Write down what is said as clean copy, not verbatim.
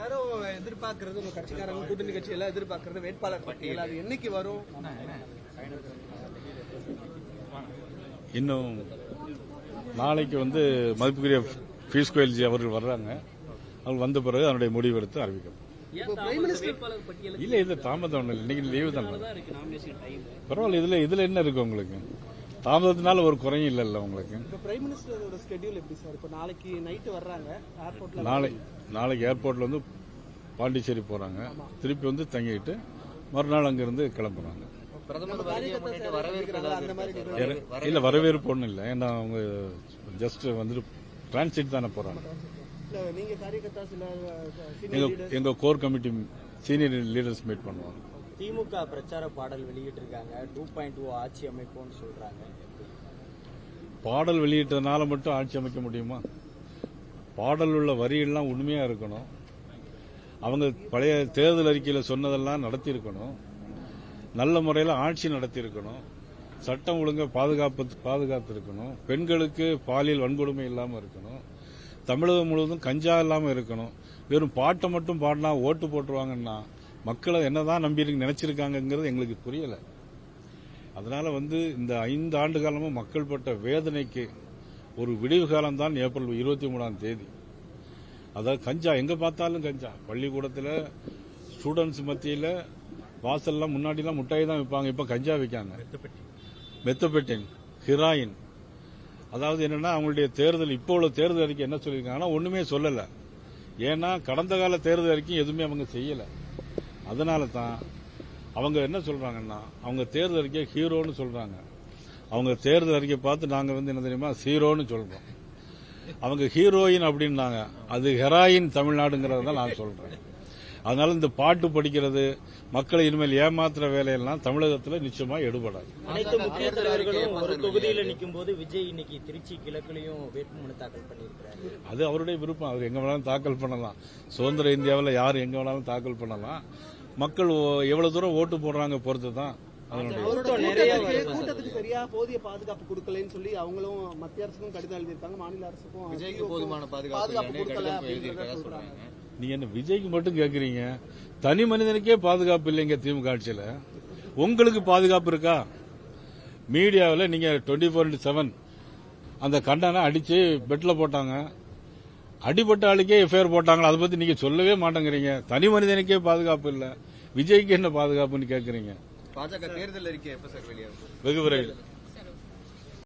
எல்லாரும் எதிர்பார்க்கறது உங்க கட்சிக்காரங்க கூட்டணி கட்சி எல்லாம் எதிர்பார்க்கறது வேட்பாளர் பட்டியல் அது என்னைக்கு வரும்? இன்னும் நாளைக்கு மதிப்புக்குரிய பீஸ் கோயில்ஜி அவர்கள் வர்றாங்க. அவர் வந்த பிறகு அவருடைய முடிவெடுத்து அறிவிக்கும். இல்ல இது தாமதம் ஒண்ணு இல்லை, இன்னைக்கு லீவு தான். பரவாயில்ல, இதுல என்ன இருக்கு உங்களுக்கு? தாமதத்தினால ஒரு குறையும் இல்ல உங்களுக்கு. பிரைம் மினிஸ்டரோட ஸ்கெட்யூல் எப்படி சார்? இப்போ நாளைக்கு நைட்டு வர்றாங்க ஏர்போர்ட்ல. நாளைக்கு ஏர்போர்ட்ல பாண்டிச்சேரி போறாங்க. திருப்பி தங்கிட்டு மறுநாள் அங்கிருந்து கிளம்புறாங்க. இல்ல வரவேற்பு ஒன்றும் இல்லை, ஏன்னா அவங்க ஜஸ்ட் டிரான்சிட் தானே போறாங்க. எங்க core committee senior leaders meet பண்ணுவாங்க. திமுக பிரச்சார பாடல் வெளியிட்டு இருக்காங்க, 2.0 ஆட்சி அமைப்போம்னு சொல்றாங்க. பாடல் வெளியிட்டதுனால மட்டும் ஆட்சி அமைக்க முடியுமா? பாடல் உள்ள வரியெல்லாம் உண்மையா இருக்கணும். அவங்க பழைய தேர்தல் அறிக்கையில சொன்னதெல்லாம் நடத்தி இருக்கணும். நல்ல முறையில் ஆட்சி நடத்தி இருக்கணும். சட்டம் ஒழுங்கை பாதுகாத்து இருக்கணும். பெண்களுக்கு பாலியல் வன்கொடுமை இல்லாம இருக்கணும். தமிழகம் முழுவதும் கஞ்சா இல்லாம இருக்கணும். வெறும் பாட்டை மட்டும் பாடினா ஓட்டு போட்டுருவாங்கன்னா மக்களை என்னதான் நம்பி நினைச்சிருக்காங்கிறது எங்களுக்கு புரியல. அதனால இந்த 5 ஆண்டு காலமும் மக்கள் பட்ட வேதனைக்கு ஒரு விடிவு காலம் தான் ஏப்ரல் 23ஆம் தேதி. அதாவது கஞ்சா எங்க பார்த்தாலும் கஞ்சா, பள்ளிக்கூடத்தில் ஸ்டூடெண்ட்ஸ் மத்தியில் வாசல்லாம் முன்னாடிலாம் முட்டாய் தான் விற்பாங்க, இப்ப கஞ்சா விற்காங்க. மெத்தபெட்டின், ஹிராயின். அதாவது என்னன்னா அவங்களுடைய தேர்தல் இப்போ உள்ள தேர்தல் அறிக்கை என்ன சொல்லியிருக்காங்கன்னா ஒண்ணுமே சொல்லல. ஏன்னா கடந்த கால தேர்தல் அறிக்கை எதுவுமே அவங்க செய்யல. அதனால தான் அவங்க என்ன சொல்றாங்கன்னா அவங்க தேர்தல் அறிக்கை ஹீரோன்னு சொல்றாங்க. அவங்க தேர்தல் அறிக்கை பார்த்து நாங்க என்ன தெரியுமா ஹீரோன்னு சொல்றோம். அவங்க ஹீரோயின் அப்படின்னாங்க, அது ஹெராயின் தமிழ்நாடுங்கிறத நான் சொல்றேன். அதனால இந்த பாட்டு படிக்கிறது, மக்களை இனிமேல் ஏமாத்துற வேலையெல்லாம் தமிழகத்தில் நிச்சயமா எடுபடாது. அனைத்து முக்கிய தலைவர்களும் ஒரு தொகுதியில் நிற்கும் போது விஜய் இன்னைக்கு திருச்சி கிழக்குலையும் வேட்புமனு தாக்கல் பண்ணியிருக்கிறார். அது அவருடைய விருப்பம், அவர் எங்க வேணாலும் தாக்கல் பண்ணலாம். சுதந்திர இந்தியாவில் யார் எங்க வேணாலும் தாக்கல் பண்ணலாம். மக்கள் எவ்வளவு தூரம் ஓட்டு போடுறாங்க பொறுத்து தான். கூட்டத்துக்கு சரியா போதிய பாதுகாப்பு கொடுக்கலன்னு சொல்லி அவங்களும் மத்திய அரசுக்கும் கடிதம் எழுதியிருக்காங்க, மாநில அரசுக்கும் போதுமான பாதுகாப்பு கொடுக்கல அப்படின்னு சொல்றாங்க. நீங்க என்ன விஜய்க்கு மட்டும் கேக்குறீங்க? தனி மனிதனுக்கே பாதுகாப்பு இல்லைங்க திமுக ஆட்சியில. உங்களுக்கு பாதுகாப்பு இருக்கா? மீடியாவில் நீங்க 24/7 அந்த கண்டனை அடிச்சு பெட்ல போட்டாங்க. அடிபட்ட ஆளுக்கே எஃப்ஐஆர் போட்டாங்களா? அதை பத்தி நீங்க சொல்லவே மாட்டேங்கிறீங்க. தனி மனிதனுக்கே பாதுகாப்பு இல்ல, விஜய்க்கு என்ன பாதுகாப்புன்னு கேக்குறீங்க? பாஜக தேர்தல் அறிக்கை எப்ப சார் வெளியாகும்? வெகு விரைவில்.